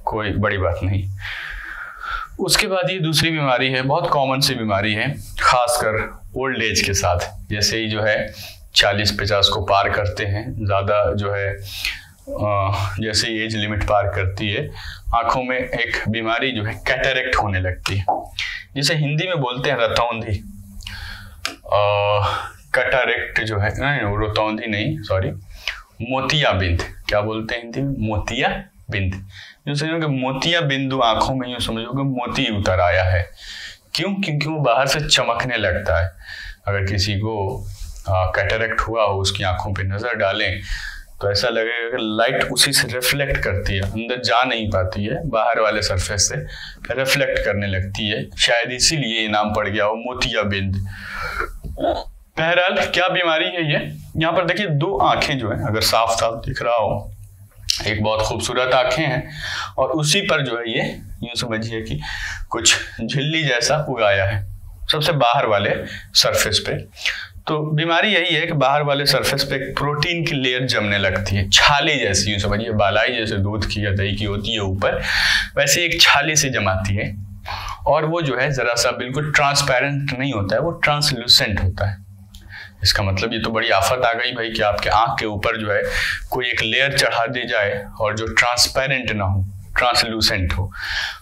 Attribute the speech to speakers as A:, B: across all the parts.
A: कोई बड़ी बात नहीं। उसके बाद ये दूसरी बीमारी है, बहुत कॉमन सी बीमारी है, खासकर ओल्ड एज के साथ। जैसे ही जो है 40-50 को पार करते हैं, ज़्यादा जो है जैसे एज लिमिट पार करती है, आंखों में एक बीमारी जो है कैटरेक्ट होने लगती है, जिसे हिंदी में बोलते हैं रतौंधी। कैटरेक्ट जो है, नहीं रतौंधी नहीं, सॉरी, मोतियाबिंद। क्या बोलते हैं हिंदी में? मोतियाबिंद। यूँ समझो कि मोतिया बिंदु आंखों में, यूँ समझो कि मोती उतर आया है। क्यों? क्योंकि वो बाहर से चमकने लगता है। अगर किसी को कैटरेक्ट हुआ हो, उसकी आंखों पे नजर डालें तो ऐसा लगेगा कि लाइट उसी से रिफ्लेक्ट करती है, अंदर जा नहीं पाती है, बाहर वाले सरफेस से रिफ्लेक्ट करने लगती है। शायद इसीलिए ये नाम पड़ गया हो मोतियाबिंद। बहरहाल क्या बीमारी है ये? यहाँ पर देखिए, दो आंखें जो है, अगर साफ साफ दिख रहा हो, एक बहुत खूबसूरत आंखें हैं और उसी पर जो है ये यूं समझिए कि कुछ झिल्ली जैसा उगाया है सबसे बाहर वाले सरफेस पे। तो बीमारी यही है कि बाहर वाले सरफेस पे एक प्रोटीन की लेयर जमने लगती है, छाली जैसी, यूं समझिए बालाई जैसे दूध की या दही की होती है ऊपर, वैसे एक छाली से जमाती है। और वो जो है जरा सा बिल्कुल ट्रांसपेरेंट नहीं होता है, वो ट्रांसलूसेंट होता है। इसका मतलब ये तो बड़ी आफत आ गई भाई कि आपके आंख के ऊपर जो है कोई एक लेयर चढ़ा दी जाए और जो ट्रांसपेरेंट ना हो, ट्रांसलूसेंट हो।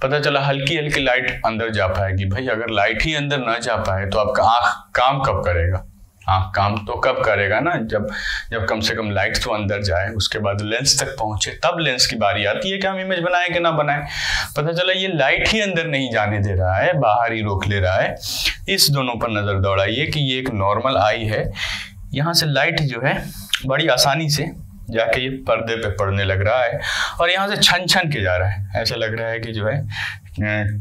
A: पता चला हल्की हल्की लाइट अंदर जा पाएगी। भाई अगर लाइट ही अंदर ना जा पाए तो आपका आंख काम कब करेगा? आंख काम तो कब करेगा ना, जब कम से कम लाइट तो अंदर जाए, उसके बाद लेंस तक पहुंचे, तब लेंस की बारी आती है कि हम इमेज बनाए कि ना बनाए। पता चला ये लाइट ही अंदर नहीं जाने दे रहा है, बाहर ही रोक ले रहा है। इस दोनों पर नजर दौड़ाइए कि ये एक नॉर्मल आई है, यहाँ से लाइट जो है बड़ी आसानी से जाके ये पर्दे पे पड़ने लग रहा है और यहाँ से छन छन के जा रहा है। ऐसा लग रहा है कि जो है,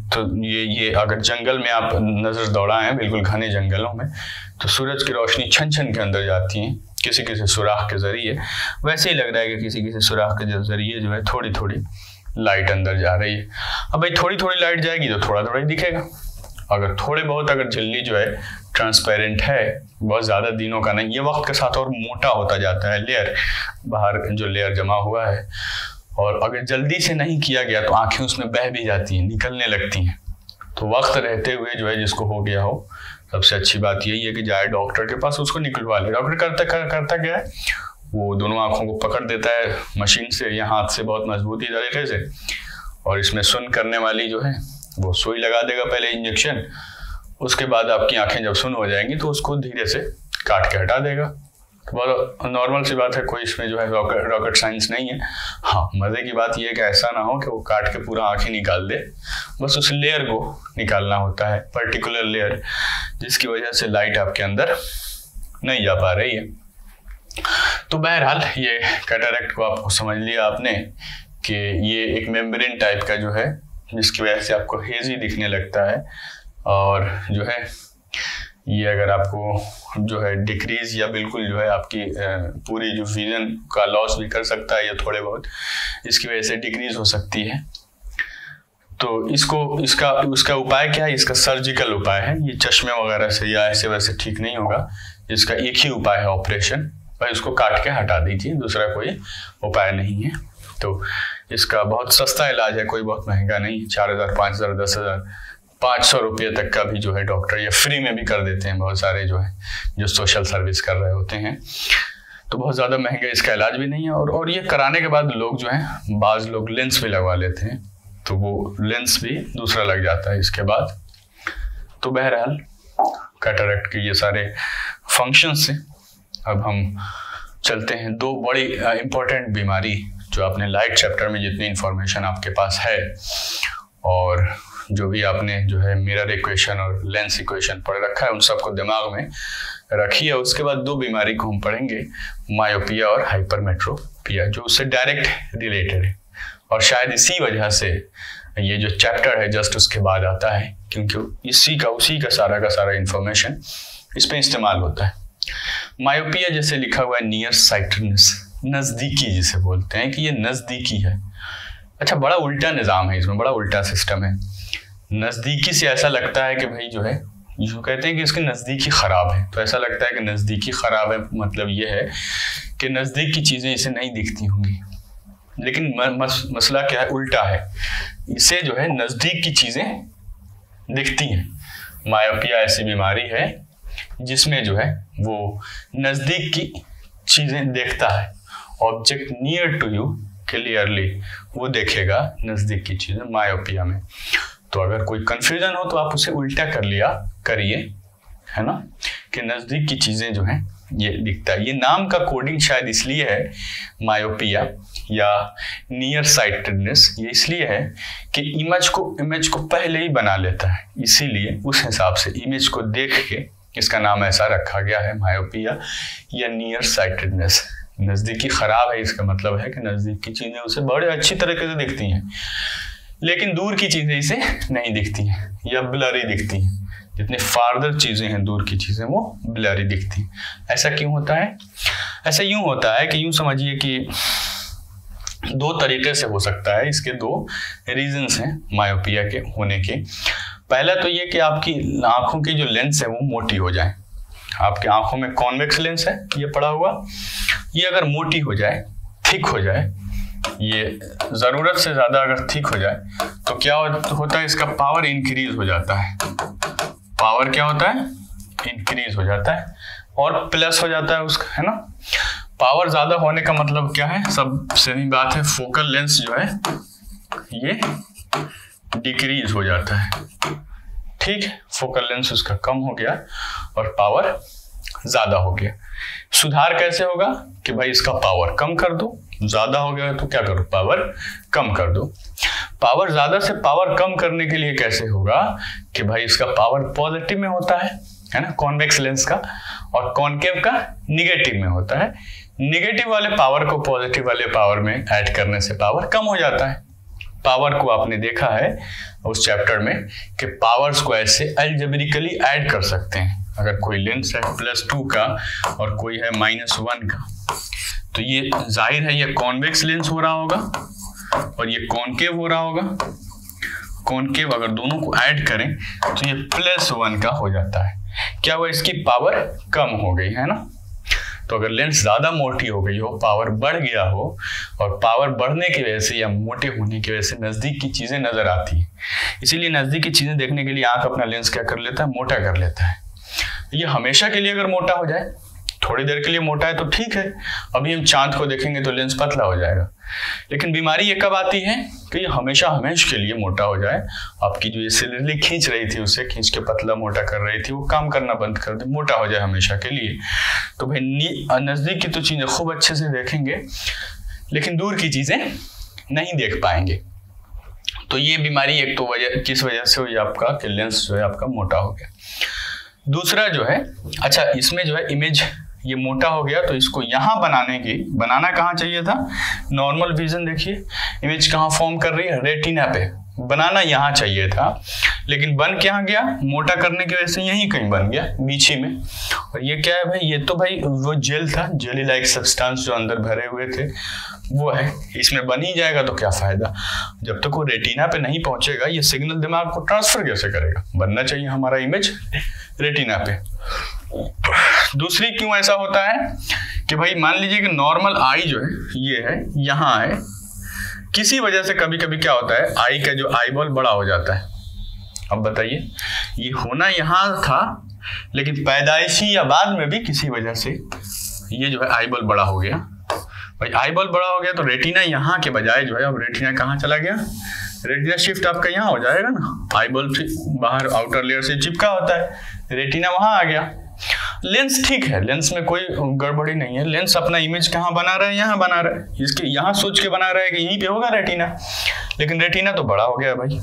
A: तो ये अगर जंगल में आप नजर दौड़ाएं, बिल्कुल घने जंगलों में, तो सूरज की रोशनी छन छन के अंदर जाती है किसी किसी सुराख के जरिए। वैसे ही लग रहा है कि किसी किसी सुराख के जरिए जो है थोड़ी थोड़ी लाइट अंदर जा रही है। अब भाई थोड़ी थोड़ी लाइट जाएगी तो थोड़ा थोड़ा ही दिखेगा। अगर थोड़े बहुत, अगर झिल्ली जो है ट्रांसपेरेंट है, बहुत ज़्यादा दिनों का नहीं, ये वक्त के साथ और मोटा होता जाता है लेयर, बाहर जो लेयर जमा हुआ है, और अगर जल्दी से नहीं किया गया तो आंखें उसमें बह भी जाती हैं, निकलने लगती हैं। तो वक्त रहते हुए जो है जिसको हो गया हो, सबसे अच्छी बात यही है कि जाए डॉक्टर के पास, उसको निकलवा ले। डॉक्टर करता क्या है, वो दोनों आंखों को पकड़ देता है मशीन से या हाथ से बहुत मजबूती तरीके से, और इसमें सुन करने वाली जो है वो सुई लगा देगा पहले, इंजेक्शन। उसके बाद आपकी आंखें जब सुन हो जाएंगी तो उसको धीरे से काट के हटा देगा। तो बहुत नॉर्मल सी बात है, कोई इसमें जो है रॉकेट साइंस नहीं है। हाँ, मज़े की बात यह है कि ऐसा ना हो कि वो काट के पूरा आंखें निकाल दे, बस उस लेयर को निकालना होता है, पर्टिकुलर लेयर, जिसकी वजह से लाइट आपके अंदर नहीं जा पा रही है। तो बहरहाल ये कैटरेक्ट को आपको समझ लिया आपने कि ये एक मेम्ब्रेन टाइप का जो है, जिसकी वजह से आपको हेजी दिखने लगता है, और जो है ये अगर आपको जो है डिक्रीज या बिल्कुल जो है आपकी पूरी जो विजन का लॉस भी कर सकता है, या थोड़े बहुत इसकी वजह से डिक्रीज हो सकती है। तो उसका उपाय क्या है? इसका सर्जिकल उपाय है। ये चश्मे वगैरह से या ऐसे वैसे ठीक नहीं होगा। इसका एक ही उपाय है, ऑपरेशन। भाई उसको काट के हटा दीजिए, दूसरा कोई उपाय नहीं है। तो इसका बहुत सस्ता इलाज है, कोई बहुत महंगा नहीं। 4,000, 5,000, 10,000, 500 रुपये तक का भी जो है डॉक्टर या फ्री में भी कर देते हैं बहुत सारे जो है, जो सोशल सर्विस कर रहे होते हैं। तो बहुत ज़्यादा महंगा इसका इलाज भी नहीं है। और ये कराने के बाद लोग जो हैं, बाज़ लोग लेंस भी लगवा लेते हैं, तो वो लेंस भी दूसरा लग जाता है इसके बाद। तो बहरहाल कैटरेक्ट के ये सारे फंक्शंस हैं। अब हम चलते हैं दो बड़ी इम्पोर्टेंट बीमारी, जो आपने लाइट चैप्टर में जितनी इंफॉर्मेशन आपके पास है और जो भी आपने जो है मिरर इक्वेशन और लेंस इक्वेशन पढ़ रखा है, उन सबको दिमाग में रखिए। उसके बाद दो बीमारी को हम पढ़ेंगे, मायोपिया और हाइपरमेट्रोपिया, जो उससे डायरेक्ट रिलेटेड है। और शायद इसी वजह से ये जो चैप्टर है जस्ट उसके बाद आता है, क्योंकि उसी का सारा इंफॉर्मेशन इस पे इस्तेमाल होता है। मायोपिया जैसे लिखा हुआ है नियर साइटनेस, नज़दीकी जिसे बोलते हैं कि ये नज़दीकी है। अच्छा, बड़ा उल्टा निज़ाम है इसमें, बड़ा उल्टा सिस्टम है। नज़दीकी से ऐसा लगता है कि भाई जो है जो कहते हैं कि इसके नज़दीकी ख़राब है। तो ऐसा लगता है कि नज़दीकी ख़राब है, मतलब ये है कि नज़दीक की चीज़ें इसे नहीं दिखती होंगी, लेकिन मसला क्या है, उल्टा है। इसे जो है नज़दीक की चीज़ें दिखती हैं। मायोपिया ऐसी बीमारी है जिसमें जो है वो नज़दीक की चीज़ें देखता है। Object near to you clearly, वो देखेगा नज़दीक की चीज़ें मायोपिया में। तो अगर कोई कंफ्यूजन हो तो आप उसे उल्टा कर लिया करिए, है ना, कि नज़दीक की चीज़ें जो हैं ये दिखता है। ये नाम का कोडिंग शायद इसलिए है मायोपिया या नियर साइटेडनेस, ये इसलिए है कि इमेज को पहले ही बना लेता है, इसीलिए उस हिसाब से इमेज को देख के इसका नाम ऐसा रखा गया है मायोपिया या नियर साइटेडनेस। नज़दीकी ख़राब है, इसका मतलब है कि नज़दीक की चीज़ें उसे बड़े अच्छी तरीके से दिखती हैं, लेकिन दूर की चीज़ें इसे नहीं दिखती हैं या ब्लरी दिखती हैं। जितने फार्दर चीज़ें हैं, दूर की चीज़ें, वो ब्लरी दिखती हैं। ऐसा क्यों होता है? ऐसा यूँ होता है कि यूँ समझिए कि दो तरीके से हो सकता है। इसके दो रीजंस हैं मायोपिया के होने के। पहला तो ये कि आपकी आँखों की जो लेंस है वो मोटी हो जाए। आपकी आँखों में कॉन्वेक्स लेंस है ये पड़ा हुआ, ये अगर मोटी हो जाए, थिक हो जाए, ये ज़रूरत से ज़्यादा अगर थिक हो जाए तो क्या होता है, इसका पावर इंक्रीज हो जाता है। पावर क्या होता है, इंक्रीज हो जाता है और प्लस हो जाता है उसका, है ना। पावर ज़्यादा होने का मतलब क्या है, सब सेम बात है, फोकल लेंस जो है ये डिक्रीज हो जाता है, ठीक है। फोकल लेंस उसका कम हो गया और पावर ज़्यादा हो गया। सुधार कैसे होगा कि भाई इसका पावर कम कर दो, ज़्यादा हो गया तो क्या करो, पावर कम कर दो। पावर ज़्यादा से पावर कम करने के लिए कैसे होगा कि भाई इसका पावर पॉजिटिव में होता है ना, कॉन्वेक्स लेंस का, और कॉनकेव का निगेटिव में होता है। निगेटिव वाले पावर को पॉजिटिव वाले पावर में ऐड करने से पावर कम हो जाता है। पावर को आपने देखा है उस चैप्टर में कि पावर्स को ऐसे अलजेब्रिकली ऐड कर सकते हैं। अगर कोई लेंस है +2 का और कोई है -1 का, तो ये जाहिर है ये कॉन्वेक्स लेंस हो रहा होगा और ये कॉनकेव हो रहा होगा। कॉनकेव अगर दोनों को ऐड करें तो ये +1 का हो जाता है। क्या हुआ, इसकी पावर कम हो गई, है ना। तो अगर लेंस ज़्यादा मोटी हो गई हो, पावर बढ़ गया हो, और पावर बढ़ने की वजह से या मोटे होने की वजह से नज़दीक की चीज़ें नज़र आती हैं, इसीलिए नज़दीक की चीज़ें देखने के लिए आँख अपना लेंस क्या कर लेता है, मोटा कर लेता है। ये हमेशा के लिए अगर मोटा हो जाए, थोड़ी देर के लिए मोटा है तो ठीक है, अभी हम चांद को देखेंगे तो लेंस पतला हो जाएगा। लेकिन बीमारी ये कब आती है कि ये हमेशा के लिए मोटा हो जाए, आपकी जो ये सिलरी खींच रही थी उसे खींच के पतला मोटा कर रही थी, वो काम करना बंद कर दे, मोटा हो जाए हमेशा के लिए। तो भाई नज़दीक की तो चीज़ें खूब अच्छे से देखेंगे, लेकिन दूर की चीज़ें नहीं देख पाएंगे। तो ये बीमारी एक तो किस वजह से हुई आपका कि लेंस जो है आपका मोटा हो गया। दूसरा जो है, अच्छा इसमें जो है इमेज ये मोटा हो गया, तो इसको यहाँ बनाना कहाँ चाहिए था, नॉर्मल विजन देखिए इमेज कहाँ फॉर्म कर रही है, रेटिना पे बनाना यहाँ चाहिए था, लेकिन बन क्या गया, मोटा करने की वजह से यहीं कहीं बन गया बीच ही में। और ये क्या है भाई, ये तो भाई वो जेल था, जेली लाइक सब्सटेंस जो अंदर भरे हुए थे वो है, इसमें बन ही जाएगा तो क्या फायदा। जब तक वो रेटिना पे नहीं पहुंचेगा ये सिग्नल दिमाग को ट्रांसफर कैसे करेगा, बनना चाहिए हमारा इमेज रेटिना पे। दूसरी क्यों ऐसा होता है कि भाई मान लीजिए कि नॉर्मल आई जो है ये है, यहाँ है, किसी वजह से कभी कभी क्या होता है आई का जो आई बॉल बड़ा हो जाता है। अब बताइए, ये होना यहाँ था लेकिन पैदाइशी या बाद में भी किसी वजह से ये जो है आई बॉल बड़ा हो गया। भाई आई बॉल बड़ा हो गया तो रेटिना यहाँ के बजाय जो है अब रेटिना कहाँ चला गया, रेटिना शिफ्ट आपका यहाँ हो जाएगा ना, आई बॉल बाहर आउटर लेयर से चिपका होता है, रेटिना वहाँ आ गया। लेंस ठीक है, लेंस में कोई गड़बड़ी नहीं है, लेंस अपना इमेज कहाँ बना रहा है, यहाँ बना रहा है, इसके यहाँ सोच के बना रहा है कि यहीं पे होगा रेटिना, लेकिन रेटिना तो बड़ा हो गया भाई।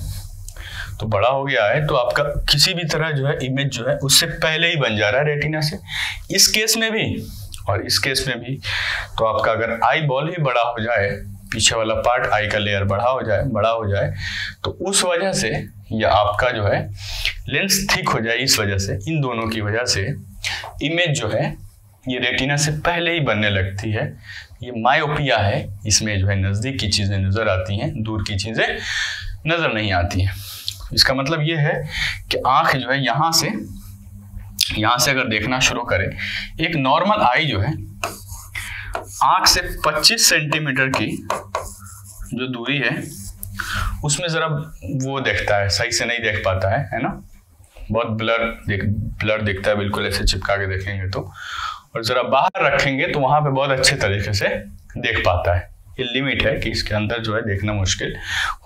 A: तो बड़ा हो गया है तो आपका किसी भी तरह जो है इमेज जो है उससे पहले ही बन जा रहा है रेटिना से, इस केस में भी और इस केस में भी। तो आपका अगर आई बॉल ही बड़ा हो जाए, पीछे वाला पार्ट आई का लेयर बड़ा हो जाए तो उस वजह से या आपका जो है लेंस थिक हो जाए, इस वजह से, इन दोनों की वजह से इमेज जो है ये रेटिना से पहले ही बनने लगती है। ये मायोपिया है, इसमें जो है नज़दीक की चीज़ें नज़र आती हैं, दूर की चीज़ें नज़र नहीं आती हैं। इसका मतलब ये है कि आँख जो है यहाँ से यहां से अगर देखना शुरू करें, एक नॉर्मल आई जो है आंख से 25 सेंटीमीटर की जो दूरी है उसमें जरा वो देखता है, सही से नहीं देख पाता है ना, बहुत ब्लर दिखता है, बिल्कुल ऐसे चिपका के देखेंगे तो, और जरा बाहर रखेंगे तो वहां पे बहुत अच्छे तरीके से देख पाता है। ये लिमिट है कि इसके अंदर जो है देखना मुश्किल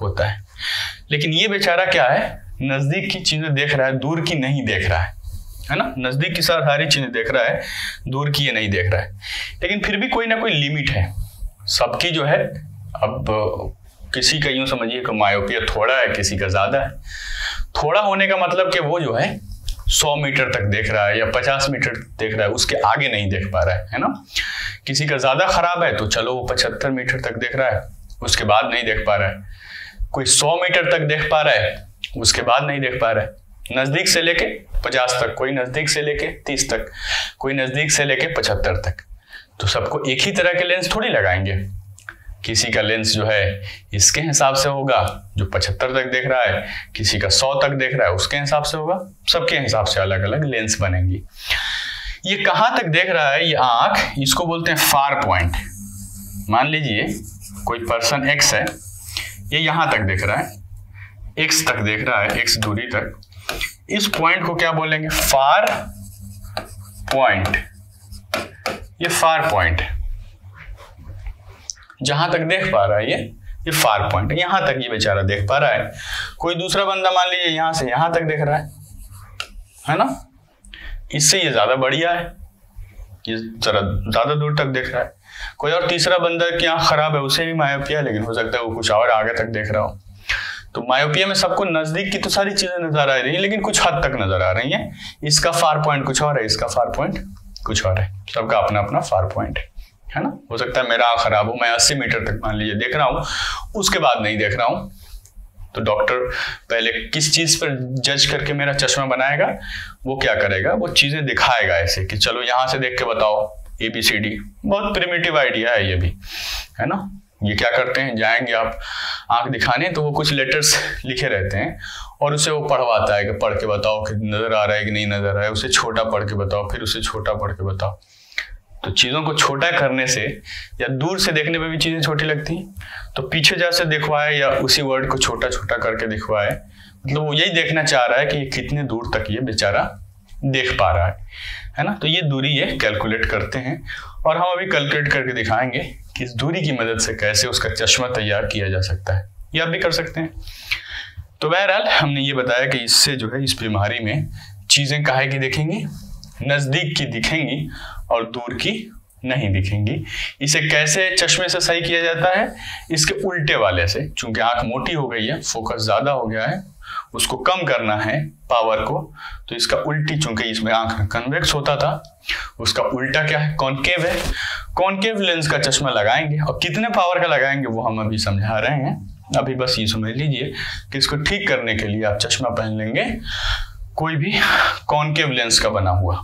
A: होता है। लेकिन ये बेचारा क्या है, नजदीक की चीजें देख रहा है, दूर की नहीं देख रहा है ना, नजदीक की सारी चीजें देख रहा है, दूर की ये नहीं देख रहा है। लेकिन फिर भी कोई ना कोई लिमिट है सबकी जो है। अब किसी का यूं समझिए कि मायोपिया थोड़ा है, किसी का ज्यादा है। थोड़ा होने का मतलब कि वो जो है 100 मीटर तक देख रहा है या 50 मीटर देख रहा है, उसके आगे नहीं देख पा रहा है ना। किसी का ज्यादा खराब है तो चलो वो 75 मीटर तक देख रहा है, उसके बाद नहीं देख पा रहा है। कोई 100 मीटर तक देख पा रहा है, उसके बाद नहीं देख पा रहा है। नजदीक से लेके 50 तक, कोई नजदीक से लेके 30 तक, कोई नजदीक से लेके 75 तक। तो सबको एक ही तरह के लेंस थोड़ी लगाएंगे। किसी का लेंस जो है इसके हिसाब से होगा जो 75 तक देख रहा है, किसी का 100 तक देख रहा है उसके हिसाब से होगा, सबके हिसाब से अलग अलग लेंस बनेंगी। ये कहां तक देख रहा है ये आंख, इसको बोलते हैं फार पॉइंट। मान लीजिए कोई पर्सन एक्स है, ये यहां तक देख रहा है, एक्स तक देख रहा है, एक्स दूरी तक। इस पॉइंट को क्या बोलेंगे, फार पॉइंट। ये फार पॉइंट जहां तक देख पा रहा है ये फार पॉइंट है, यहां तक ये बेचारा देख पा रहा है। कोई दूसरा बंदा मान लीजिए यहां से यहां तक देख रहा है ना, इससे ये ज्यादा बढ़िया है, ये जरा ज्यादा दूर तक देख रहा है। कोई और तीसरा बंदा की आंख खराब है, उसे भी मायोपिया, लेकिन हो सकता है वो कुछ और आगे तक देख रहा हो। तो मायोपिया में सबको नजदीक की तो सारी चीजें नजर आ रही है, लेकिन कुछ हद तक नजर आ रही है। इसका फार पॉइंट कुछ और है, इसका फार पॉइंट कुछ और है, सबका अपना अपना फार पॉइंट है ना। हो सकता है मेरा आंख खराब हो, मैं 80 मीटर तक मान लीजिए देख रहा हूं, उसके बाद नहीं देख रहा हूं, तो डॉक्टर पहले किस चीज पर जज करके मेरा चश्मा बनाएगा, वो क्या करेगा, वो चीजें दिखाएगा ऐसे कि चलो यहां से देख के बताओ ABCD। बहुत प्रिमिटिव आइडिया है ये भी, है ना। ये क्या करते हैं, जाएंगे आप आंख दिखाने तो वो कुछ लेटर्स लिखे रहते हैं और उसे वो पढ़वाता है कि पढ़ के बताओ कि नजर आ रहा है कि नहीं नजर आ रहा है, उसे छोटा पढ़ के बताओ, फिर उसे छोटा पढ़ के बताओ। तो चीजों को छोटा करने से या दूर से देखने पे भी चीजें छोटी लगती हैं, तो पीछे जैसे दिखवाए या उसी वर्ड को छोटा छोटा करके दिखवाए, मतलब वो यही देखना चाह रहा है कि ये कितने दूर तक ये बेचारा देख पा रहा है ना। तो ये दूरी ये कैलकुलेट करते हैं और हम अभी कैलकुलेट करके दिखाएंगे कि इस दूरी की मदद से कैसे उसका चश्मा तैयार किया जा सकता है, ये आप भी कर सकते हैं। तो बहरहाल हमने ये बताया कि इससे जो है इस बीमारी में चीजें काहे की दिखेंगी, नजदीक की दिखेंगी और दूर की नहीं दिखेंगी। इसे कैसे चश्मे से सही किया जाता है, इसके उल्टे वाले से। चूंकि आंख मोटी हो गई है, फोकस ज्यादा हो गया है, उसको कम करना है पावर को, तो इसका उल्टी, चूंकि इसमें आंख में कन्वेक्स होता था, उसका उल्टा क्या है, कॉनकेव है। कॉनकेव लेंस का चश्मा लगाएंगे और कितने पावर का लगाएंगे वो हम अभी समझा रहे हैं। अभी बस ये समझ लीजिए कि इसको ठीक करने के लिए आप चश्मा पहन लेंगे कोई भी कॉनकेव लेंस का बना हुआ।